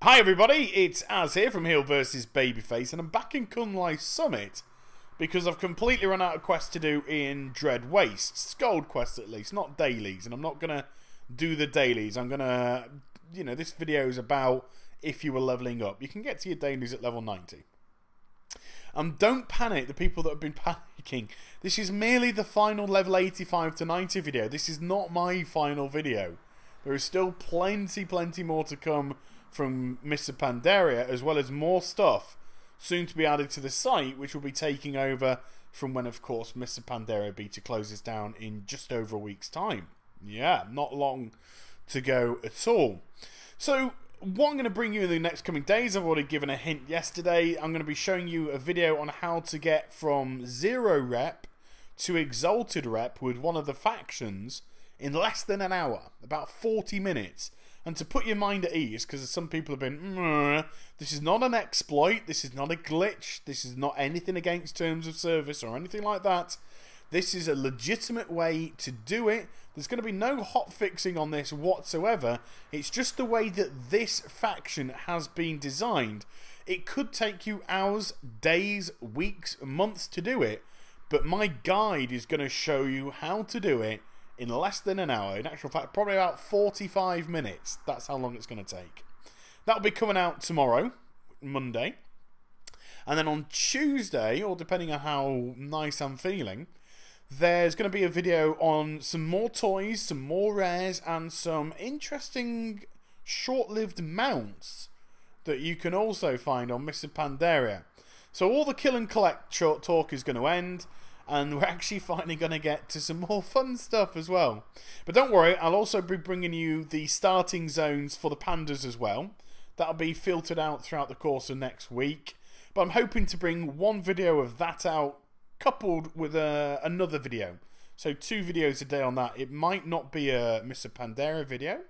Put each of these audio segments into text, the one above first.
Hi everybody, it's Az here from Heel vs Babyface, and I'm back in Kun-Lai Summit because I've completely run out of quests to do in Dread Wastes. Gold quests at least, not dailies, and I'm not going to do the dailies. I'm going to, this video is about if you were leveling up. You can get to your dailies at level 90. Don't panic, the people that have been panicking. This is merely the final level 85 to 90 video. This is not my final video. There is still plenty more to come from Mr. Pandaria, as well as more stuff soon to be added to the site, which will be taking over from when, of course, Mr. Pandaria beta closes down in just over a week's time. Yeah, not long to go at all. So, what I'm going to bring you in the next coming days, I've already given a hint yesterday. I'm going to be showing you a video on how to get from 0 rep to Exalted rep with one of the factions in less than an hour, about 40 minutes. And to put your mind at ease, because some people have been, this is not an exploit, this is not a glitch, this is not anything against terms of service or anything like that. This is a legitimate way to do it. There's going to be no hot fixing on this whatsoever. It's just the way that this faction has been designed. It could take you hours, days, weeks, months to do it, but my guide is going to show you how to do it in less than an hour. In actual fact, probably about 45 minutes. That's how long it's going to take. That'll be coming out tomorrow, Monday. And then on Tuesday, or depending on how nice I'm feeling, there's going to be a video on some more toys, some more rares, and some interesting short-lived mounts that you can also find on Mr. Pandaria. So all the kill and collect short talk is going to end, and we're actually finally going to get to some more fun stuff as well. But don't worry, I'll also be bringing you the starting zones for the pandas as well. That'll be filtered out throughout the course of next week. But I'm hoping to bring one video of that out coupled with another video. So 2 videos a day on that. It might not be a Mr. Pandaria video.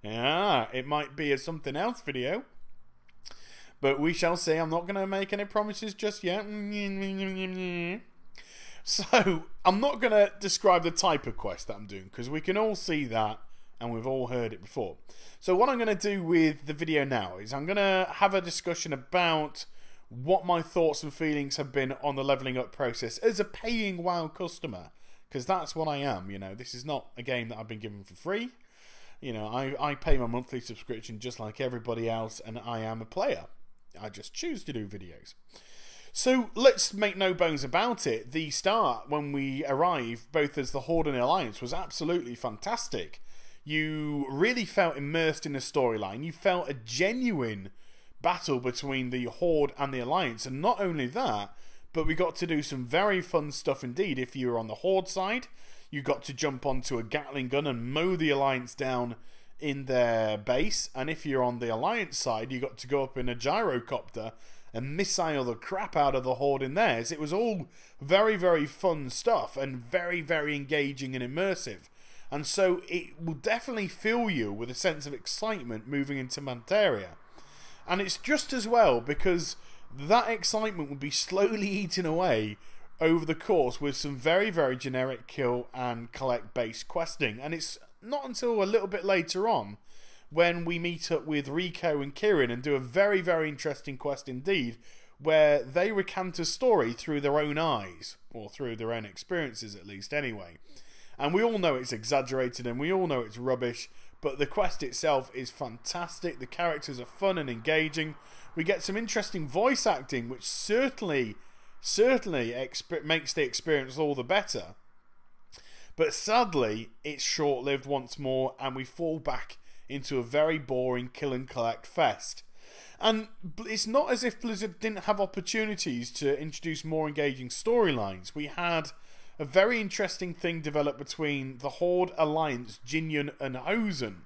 Yeah, it might be a something else video. But we shall see. I'm not going to make any promises just yet. So, I'm not going to describe the type of quest that I'm doing, because we can all see that and we've all heard it before. So what I'm going to do with the video now is I'm going to have a discussion about what my thoughts and feelings have been on the leveling up process as a paying WoW customer, because that's what I am. This is not a game that I've been given for free. I pay my monthly subscription just like everybody else, and I am a player. I just choose to do videos. So let's make no bones about it. The start, when we arrived, both as the Horde and the Alliance, was absolutely fantastic. You really felt immersed in the storyline. You felt a genuine battle between the Horde and the Alliance. And not only that, but we got to do some very fun stuff indeed. If you were on the Horde side, you got to jump onto a Gatling gun and mow the Alliance down in their base, and if you're on the Alliance side, you got to go up in a gyrocopter and missile the crap out of the Horde in theirs. It was all very fun stuff, and very engaging and immersive. And so it will definitely fill you with a sense of excitement moving into Pandaria. And it's just as well, because that excitement will be slowly eaten away over the course with some very generic kill and collect based questing. And it's not until a little bit later on when we meet up with Rico and Kirin and do a very interesting quest indeed, where they recount a story through their own eyes, or through their own experiences at least anyway. And we all know it's exaggerated and we all know it's rubbish, but the quest itself is fantastic. The characters are fun and engaging. We get some interesting voice acting, which certainly makes the experience all the better. But sadly, it's short-lived once more, and we fall back into a very boring kill and collect fest. And it's not as if Blizzard didn't have opportunities to introduce more engaging storylines. We had a very interesting thing develop between the Horde, Alliance, Jinyan and Hosen,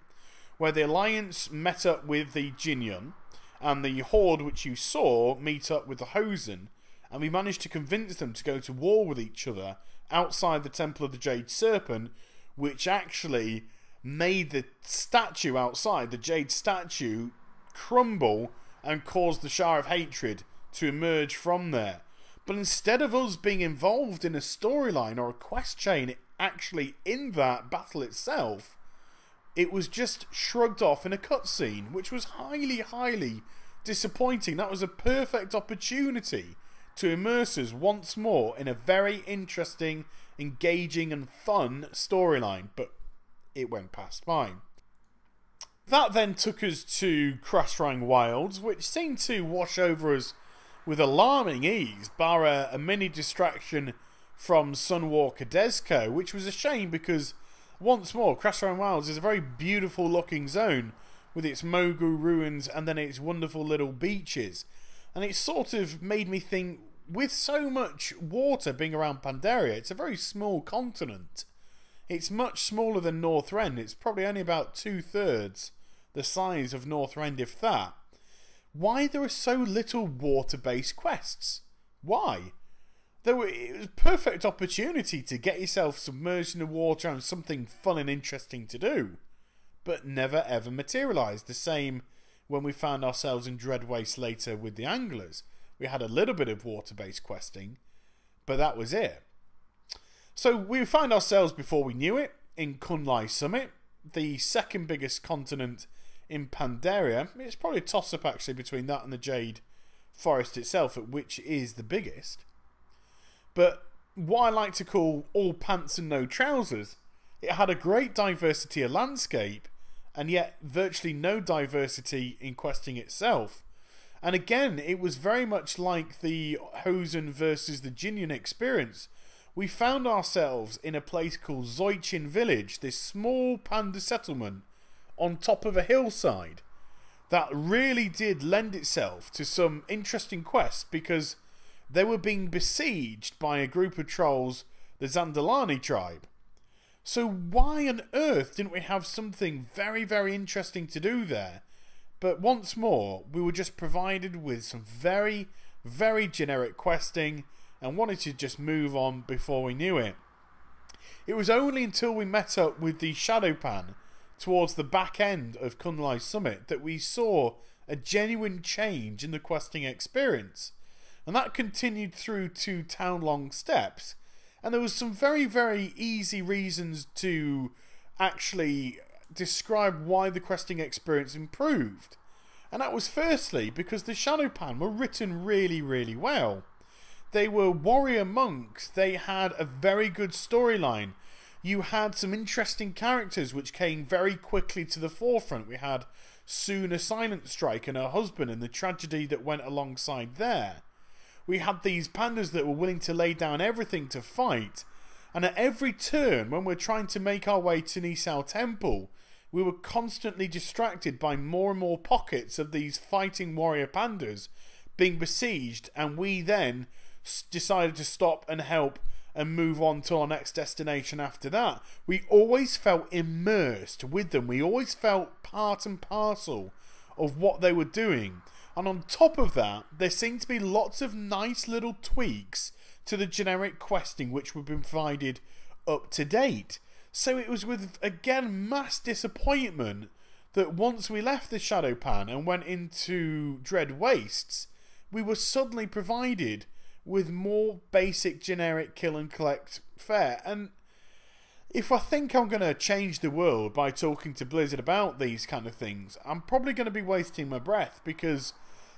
where the Alliance met up with the Jinyan, and the Horde, which you saw, meet up with the Hosen, and we managed to convince them to go to war with each other outside the Temple of the Jade Serpent, which actually made the statue outside, the Jade statue, crumble and caused the Shire of Hatred to emerge from there. But instead of us being involved in a storyline or a quest chain actually in that battle itself, it was just shrugged off in a cutscene, which was highly, highly disappointing. That was a perfect opportunity to immerse us once more in a very interesting, engaging and fun storyline, but it went past mine. That then took us to Crossrang Wilds, which seemed to wash over us with alarming ease, bar a mini distraction from Sunwalker Desco, which was a shame because, once more, Crossrang Wilds is a very beautiful looking zone with its Mogu ruins and then its wonderful little beaches. And it sort of made me think, with so much water being around Pandaria, it's a very small continent. It's much smaller than Northrend. It's probably only about 2/3 the size of Northrend, if that. Why there are so little water-based quests? Why? It was a perfect opportunity to get yourself submerged in the water and something fun and interesting to do, but never ever materialised. The same when we found ourselves in Dread Waste later with the anglers. We had a little bit of water-based questing, but that was it. So we found ourselves, before we knew it, in Kun-Lai Summit, the second biggest continent in Pandaria. It's probably a toss-up actually between that and the Jade Forest itself, which is the biggest. But what I like to call all pants and no trousers, it had a great diversity of landscape, and yet virtually no diversity in questing itself. And again, it was very much like the Hosen versus the Jinyan experience. We found ourselves in a place called Zoichin Village, this small panda settlement on top of a hillside that really did lend itself to some interesting quests because they were being besieged by a group of trolls, the Zandalani tribe. So why on earth didn't we have something very, very interesting to do there? But once more, we were just provided with some very, very generic questing and wanted to just move on before we knew it. It was only until we met up with the Shadowpan towards the back end of Kun-Lai Summit that we saw a genuine change in the questing experience. And that continued through to Townlong Steps. And there was some very, very easy reasons to actually describe why the questing experience improved. And that was firstly because the Shadowpan were written really, really well. They were warrior monks. They had a very good storyline. You had some interesting characters which came very quickly to the forefront. We had Suna Silent Strike and her husband and the tragedy that went alongside there. We had these pandas that were willing to lay down everything to fight. And at every turn, when we're trying to make our way to Nisao Temple, we were constantly distracted by more and more pockets of these fighting warrior pandas being besieged, and we then decided to stop and help and move on to our next destination after that. We always felt immersed with them. We always felt part and parcel of what they were doing. And on top of that, there seemed to be lots of nice little tweaks to the generic questing which were being provided up to date. So it was with, again, mass disappointment that once we left the Shadowpan and went into Dread Wastes, we were suddenly provided with more basic generic kill and collect fare. And if I think I'm going to change the world by talking to Blizzard about these kind of things, I'm probably going to be wasting my breath, because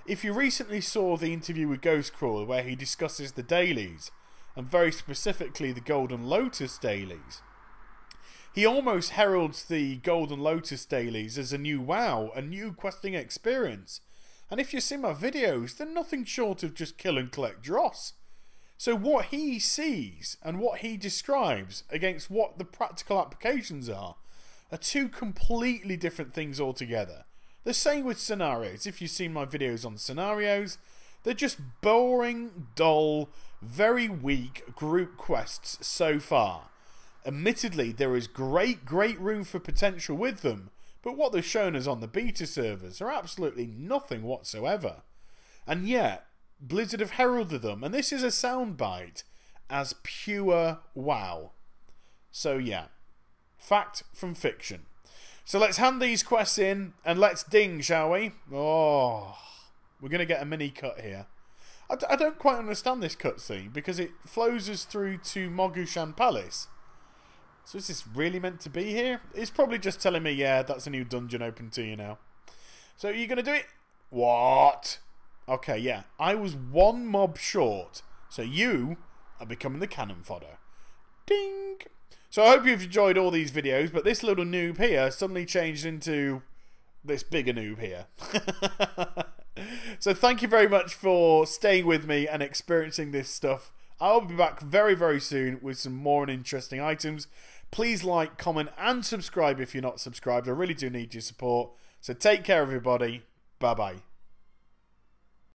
if you recently saw the interview with Ghostcrawler where he discusses the dailies, and very specifically the Golden Lotus dailies, he almost heralds the Golden Lotus dailies as a new WoW, a new questing experience. And if you see my videos, they're nothing short of just kill and collect dross. So what he sees and what he describes against what the practical applications are two completely different things altogether. The same with scenarios. If you've seen my videos on scenarios, they're just boring, dull, very weak group quests so far. Admittedly, there is great room for potential with them, but what they've shown us on the beta servers are absolutely nothing whatsoever. And yet, Blizzard have heralded them, and this is a soundbite, as pure WoW. So yeah, fact from fiction. So let's hand these quests in, and let's ding, shall we? Oh, we're going to get a mini cut here. I don't quite understand this cutscene, because it flows us through to Mogushan Palace. So is this really meant to be here? It's probably just telling me, yeah, that's a new dungeon open to you now. So are you going to do it? What? Okay, yeah. I was one mob short. So you are becoming the cannon fodder. Ding! So I hope you've enjoyed all these videos, but this little noob here suddenly changed into this bigger noob here. So thank you very much for staying with me and experiencing this stuff. I'll be back very, very soon with some more and interesting items. Please like, comment, and subscribe if you're not subscribed. I really do need your support. So take care, everybody. Bye-bye.